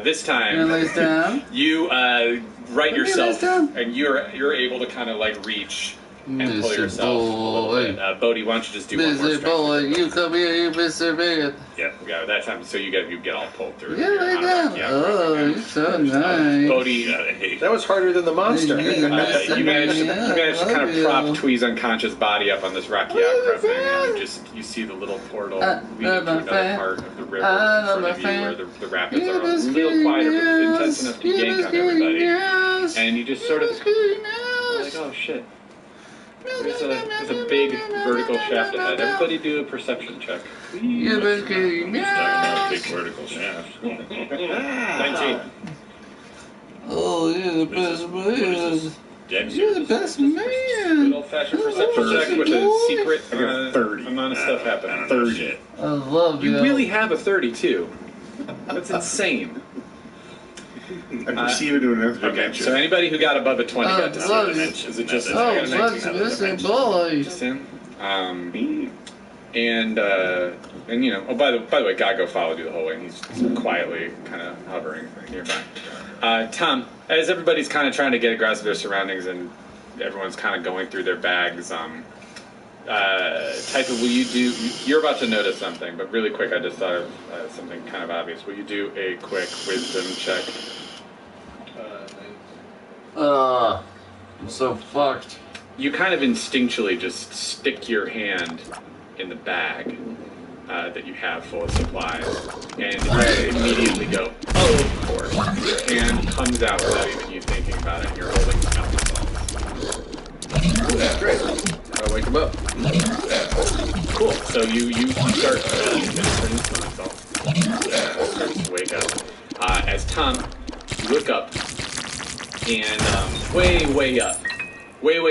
This time, You lay down? you right Let me yourself, lay down. and you're able to kind of like reach and pull Mr. yourself a little Boy. bit. Bodhi, why don't you just do one more Mr. Boy, strength? you come here, you Mr. Big. Yeah, that time, so you get all pulled through. Yeah, You're lay on a- down. yeah, Oh, right. you're so nice. Bodhi, That was harder than the monster. you managed to kind of prop Twee's unconscious body up on this rocky outcropping, and you see the little portal leading to another part of the river in front of you where the rapids are a little quieter, but intense enough to yank on everybody. And you just sort of like, oh shit. There's a big vertical shaft ahead. Everybody do a perception check. You're the king. Talking about big vertical shaft. 19. Oh, you're the best man. Dex You're the best man. Good old-fashioned perception check with a secret I got a 30. amount of stuff happening. 30. I love you. You really have a 32. That's insane. I perceive it in another Okay, dimension. so anybody who got above a 20 got to see love it. you. Is it just Oh, I got a 19 what's out of the Mr. dimension. Boy? Just him. And you know, oh, by the way, Gago followed you the whole way, and he's quietly kind of hovering nearby. Tom, as everybody's kind of trying to get a grasp of their surroundings and everyone's kind of going through their bags, Typa, will you do, you're about to notice something, but really quick, I just thought of something kind of obvious. Will you do a quick wisdom check? I'm so fucked. You kind of instinctually just stick your hand in the bag that you have full of supplies, and you immediately go, oh, of course. Your hand comes out without even you thinking about it, and you're holding the alcohol. That's great. I'll wake him up. Cool. So you start starts to wake up. As Tom, you look up, and way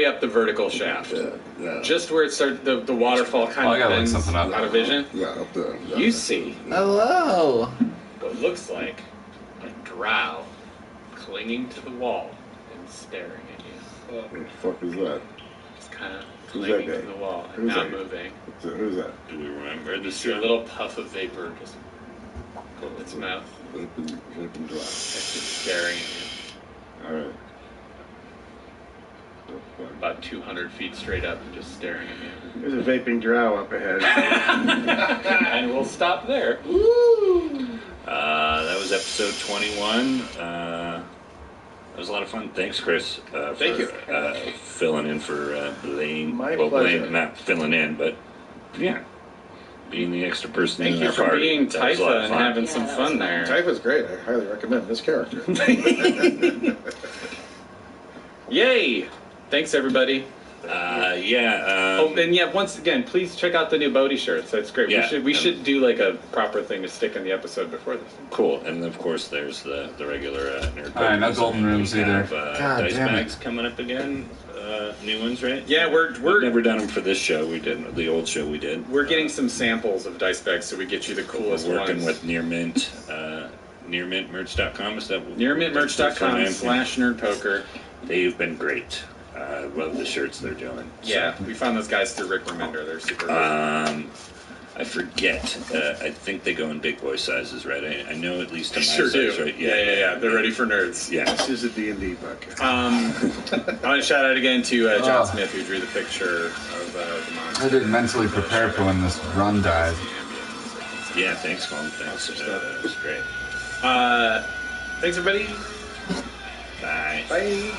up the vertical shaft. Yeah. Just where it starts, the waterfall kind I of gotta look bends something up. out of vision. Yeah, up there. Yeah. You see Hello. what looks like a drow clinging to the wall and staring at you. What the fuck is that? Just kind of Who's clinging that to guy? the wall and Who's not that? moving. Who's that? Do we remember You this? see a little puff of vapor just in its mouth. Open dry. It's just staring at you. Alright. About 200 feet straight up and just staring at you. There's a vaping drow up ahead. And we'll stop there. That was episode 21. That was a lot of fun. Thanks, Chris. Thank you. Filling in for Blaine. My well, pleasure. Blaine, not filling in, but yeah, being the extra person Thank in you our for party. being That was a lot Typha of and fun. having Yeah, some that fun was there. Typha's great. I highly recommend this character. Yay! Thanks, everybody. Yeah. And once again, please check out the new Bodhi shirts. That's great. Yeah. We should do like a proper thing to stick in the episode before this. Cool. And of course, there's the regular nerd. All right, no Pokemon. golden rooms We either. have, God dice damn it. bags coming up again. New ones, right? Yeah, We've we're never done them for this show. We did the old show. We did. we're getting some samples of dice bags, so we get you the coolest We're working ones. with Near Mint. NearMintMerch.com. Is that NearMintMerch.com/nerdpoker. They've been great. I love the shirts they're doing. Yeah, we found those guys through Rick Remender. They're super good. I forget. I think they go in big boy sizes, right? I know at least in my Sure size, do. right? Yeah. They're ready for nerds. Yeah. This is a D&D podcast. I want to shout out again to John Smith, who drew the picture of the monster. I didn't mentally prepare for when this run died. Yeah, thanks, Mom. Thanks. That was great. Thanks, everybody. Bye. Bye.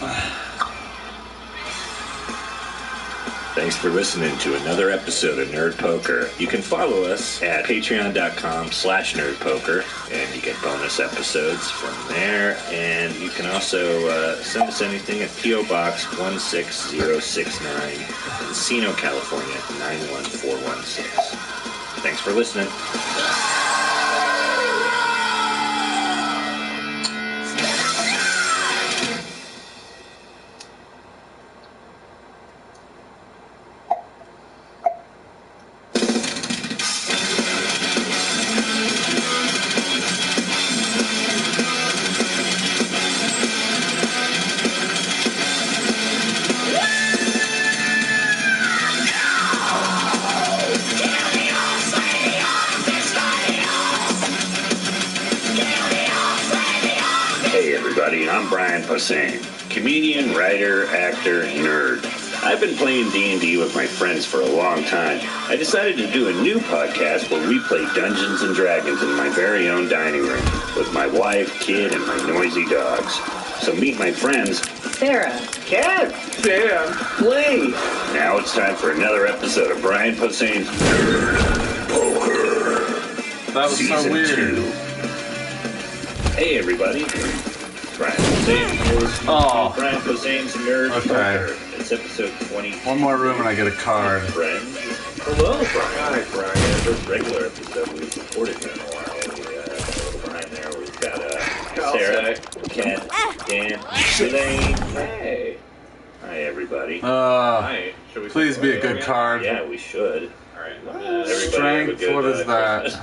Thanks for listening to another episode of Nerd Poker. You can follow us at patreon.com/nerdpoker, and you get bonus episodes from there. And you can also send us anything at P.O. Box 16069, Encino, California 91416. Thanks for listening. Comedian, writer, actor, nerd. I've been playing D&D with my friends for a long time. I decided to do a new podcast where we play Dungeons & Dragons in my very own dining room with my wife, kid, and my noisy dogs. So meet my friends, Sarah, Cat, Sam, Lee. Now it's time for another episode of Brian Posehn's Nerd Poker. That was Season so weird. 2. Hey, everybody. Brian Posehn's Brian Posehn's Nerd Poker. It's episode 20. One more room and I get a card. Friends. Hello, Brian. Hi, Brian. First regular episode we've recorded in a while. Behind there we've got Sarah, Ken, Dan, Elaine. Hey. Hi, everybody. Hi. Should we Please be a good card. Yeah, we should. All right. Strength, what is that?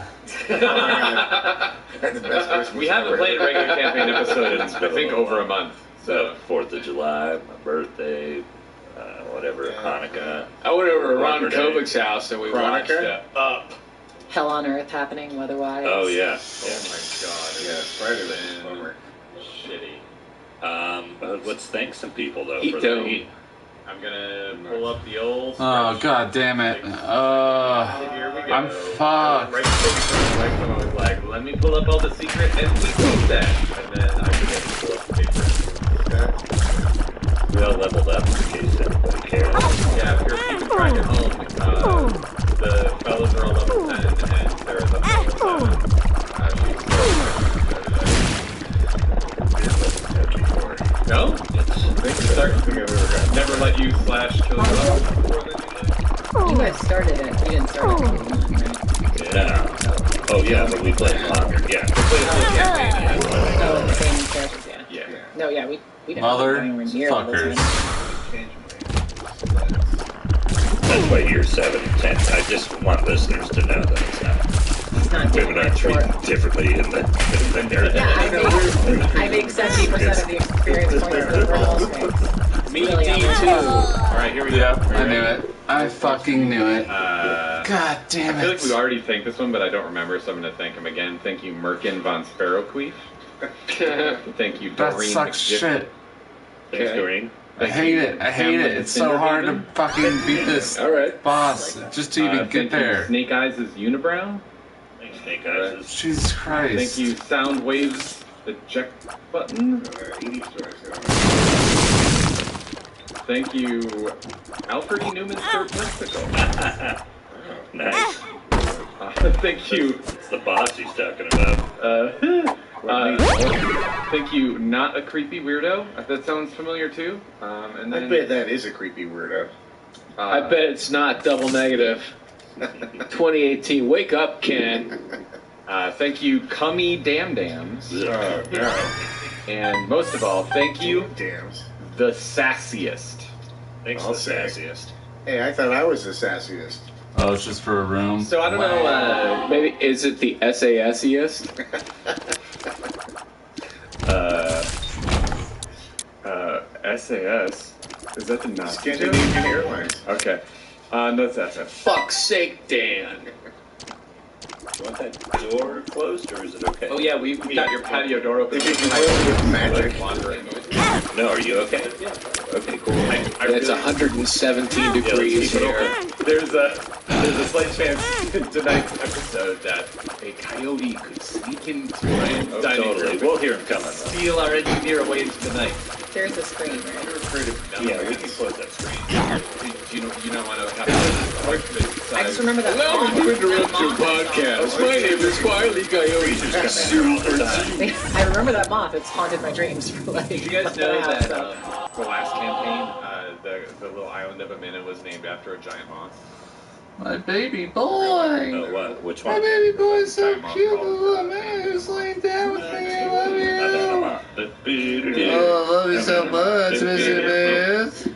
We haven't played a regular campaign episode in, I think, over a month. So 4th of July, my birthday, whatever, Hanukkah. I went over to Ron Kovic's house and we watched Up. Hell on Earth happening weather-wise. Oh, yeah. Oh, my God. Yeah, Spider-Man. Bummer. Shitty. Let's thank some people, though, Heat for the dome. heat. I'm gonna pull up the old. Oh, god damn it. Here we go. I'm fucked. Right before the microphone, I was like, let me pull up all the secret and we do that. And then I forget to pull up the paper. We all leveled up in case anybody cares. Yeah, if you're keeping track at home, the fellas are all level 10 and Sarah's up to level 7. No? Never let you slash kill yourself before then You guys started it. You didn't start it. Yeah. Oh, yeah, but we played longer. Yeah. We played a full campaign. Oh, the same characters, yeah. Yeah. No, yeah, we didn't Mother go anywhere near all those fuckers. ones. That's why year 7 and 10. I just want listeners to know that it's not. It's not Women are treated differently in the nerd. Yeah, I make 70% of the experience points of the roll. Me, D2. Alright, here we go. Yep, I knew it. I fucking knew it. God damn I feel it. like we already thanked this one, but I don't remember, so I'm going to thank him again. Thank you, Merkin von Sparrowqueef. Thank you, That Doreen sucks McGiffin. shit. Thanks, Doreen. I hate it. I hate it. It's so hard to fucking beat this boss just to even get there. Snake Eyes is Unibrow. Thanks, Snake Eyes. Jesus Christ. Thank you, Sound Waves, the check button. Thank you, Alfred E. Newman's Third Mexico. Nice. Thank you. It's the boss he's talking about. Thank you, Not a Creepy Weirdo. That sounds familiar too. And then, I bet that is a creepy weirdo. I bet it's not double negative. 2018. Wake up, Ken. Thank you, Cummy Dam Dams. Oh, no. And most of all, thank you, Dams. the Sassiest. Thanks, I'll the say. sassiest. Hey, I thought I was the sassiest. Oh, it's just for a room? So I don't know, Maybe, is it the SASiest? SAS. Is that the Nazi joke? Scandinavian Airlines. Okay. No, that's it. Fuck's sake, Dan. You want that door closed, or is it okay? Oh yeah, we've got your patio door open. If you can roll with magic. No, are you okay? Yeah. Okay, cool. It's 117 degrees here. There's a slight chance in tonight's episode that a coyote could sneak into Ryan's dining Totally. room. We'll hear him coming. Steal our engineer away into the night. There's a screen, right? Yeah, we can close that screen. Do you not want to have that? I just remember that. Allow me to interrupt your podcast. My name is Wiley Coyote. I remember that moth. It's haunted my dreams for like. Did you guys know that the last campaign, the little island of Amina was named after a giant moth? My baby boy. Oh, what? Which one? My baby boy's so cute, the little man who's laying down with me. I love you. Oh, I love you so much, Mr. Beth.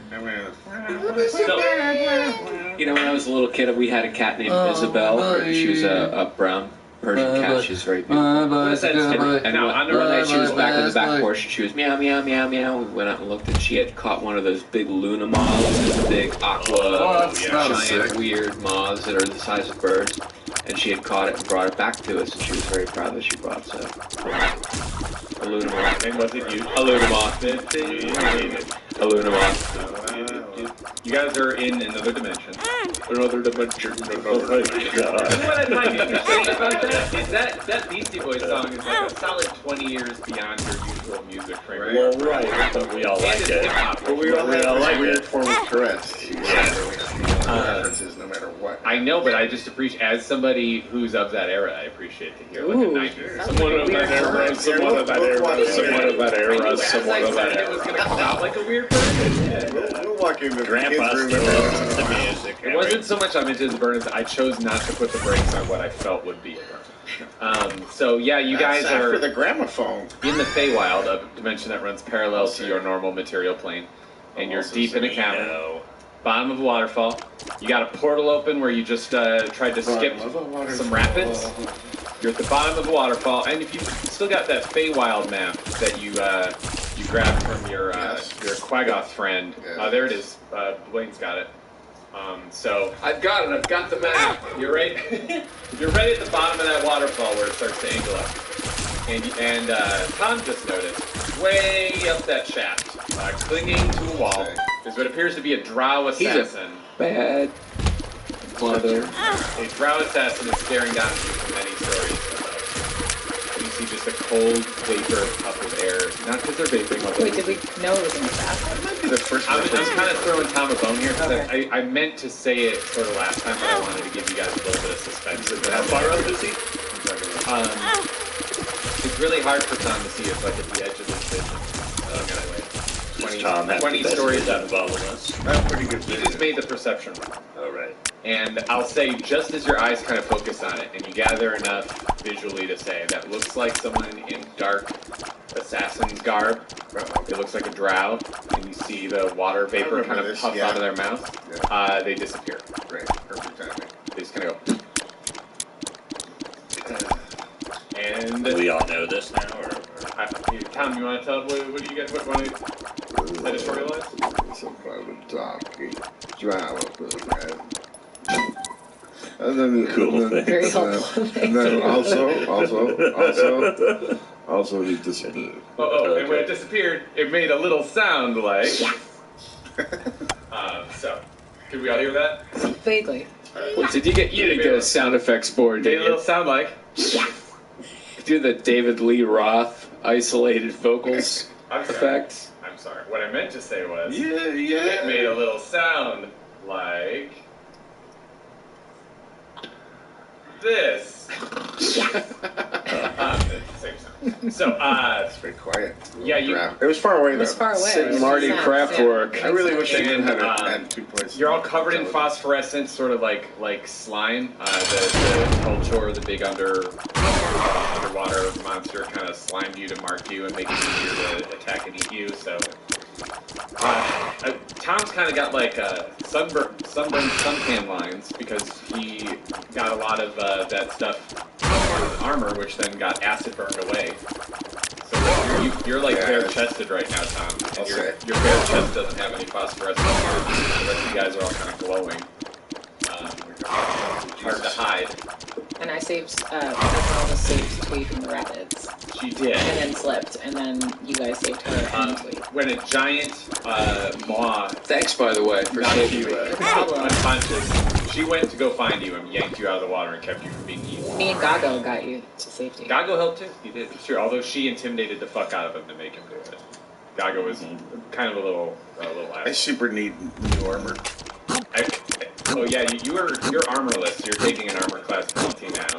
You know, when I was a little kid, we had a cat named Isabel. She was a brown Persian cat. She was very beautiful. And one night she was back on the back porch and she was meow, meow, meow, meow. We went out and looked and she had caught one of those big Luna moths, those big aqua, giant, weird moths that are the size of birds. And she had caught it and brought it back to us and she was very proud that she brought it. A Luna moth. And was it you? A Luna moth. A Luna moth. You guys are in another dimension. Another dimension. You know what I find interesting about that is that Beastie Boys song is like a solid 20 years beyond your usual music frame. Well, right, but we all like it. But we all have a weird form of Tourette's. References no matter what. I know, but I just appreciate, as somebody who's of that era, I appreciate to hear like a 90s. Someone of that era, someone of that era, someone of that era, someone of that It was era. going to come out like a weird person. We'll walk into the Grandpa kids' room still and listens to music. It wasn't so much I'm into the burners, I chose not to put the brakes on what I felt would be a burn. So yeah, you guys That's are after the gramophone. in the Feywild, a dimension that runs parallel to your normal material plane, and you're deep in a cavern, bottom of a waterfall. You got a portal open where you just tried to skip some rapids. You're at the bottom of the waterfall, and if you still got that Feywild map that you grabbed from your Quaggoth friend, there it is. Blaine's got it. So I've got it. I've got the map. you're right. You're right at the bottom of that waterfall where it starts to angle up. And Tom just noticed, way up that shaft, clinging to a wall, is what appears to be a drow assassin. Bad mother. A drow assassin is staring down at you from many stories above. You see just a cold vapor up of air. Not because they're vaporing. Wait, did we know it was an assassin? The first I'm kind of throwing Tom a bone here because I meant to say it sort of last time, but I wanted to give you guys a little bit of suspense. How far up is he? It's really hard for Tom to see. It's like at the edge of his vision. Does Tom have 20 the best stories vision up. of all of us? That's pretty good. He just made the perception roll. All right. And I'll say, just as your eyes kind of focus on it, and you gather enough visually to say that looks like someone in dark assassin's garb. It looks like a drow, and you see the water vapor kind of puff out of their mouth. They disappear. Great, perfect timing. They just kind of go. And Do we all know this now, or? Tom, you want to tell what do you guys want to editorialize? Some kind of a dark drow up there, man. And then, Cool thing. Very helpful. and then also he disappeared. Oh, and when it disappeared, it made a little sound like. So, did we all hear that? Vaguely. Wait, did you get a sound effects board? Made Did a little you sound like. do the David Lee Roth isolated vocals I'm sorry. effect? I'm sorry. What I meant to say was. Yeah. It made a little sound like. This. Same sound. So, It's very quiet. Yeah, you- Drow. It was far away It though. was far away. Sid Marty Yeah. Kraftwerk. I really wish I could And, have had 2 points. you're all covered in phosphorescent, sort of like slime. The culture, the big underwater monster, kind of slimed you to mark you and make it easier to attack and eat you. So Tom's kind of got like sunburned suntan lines because he got a lot of that stuff on his armor, which then got acid burned away. So You're like bare-chested right now, Tom. And your bare chest doesn't have any phosphorescent marks. The rest of you guys are all kind of glowing. Hard to hide. And I saved, Esmeralda saved Twee from the rapids. She did. And then slipped, and then you guys saved her and Twee. When a giant maw... Thanks, by the way, for saving you. Unconscious. She went to go find you and yanked you out of the water and kept you from being eaten. Me and Gago got you to safety. Gago helped too. He did. Sure. Although she intimidated the fuck out of him to make him do it. Gago was kind of a little I super need new armor. Oh yeah, you're armorless. You're taking an armor class penalty now.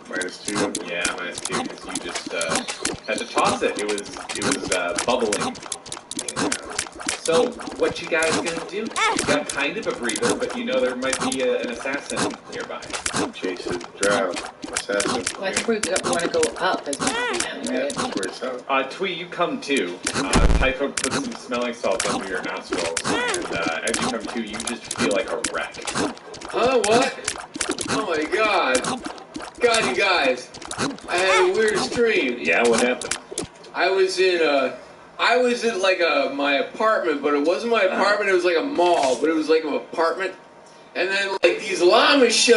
-2. Yeah, -2 because you just had to toss it. It was bubbling. So what you guys gonna do? You got kind of a breather, but you know there might be an assassin nearby. Chase it, drown, assassin. Well, I think we want to go up as much as we can, right? Where's up? Twee, you come too. Typho puts some smelling salts under your nostrils, and as you come to, you just feel like a wreck. What? Oh my god. God, you guys. I had a weird dream. Yeah, what happened? I was in like my apartment, but it wasn't my apartment, it was like a mall, but it was like an apartment. And then like these llamas showed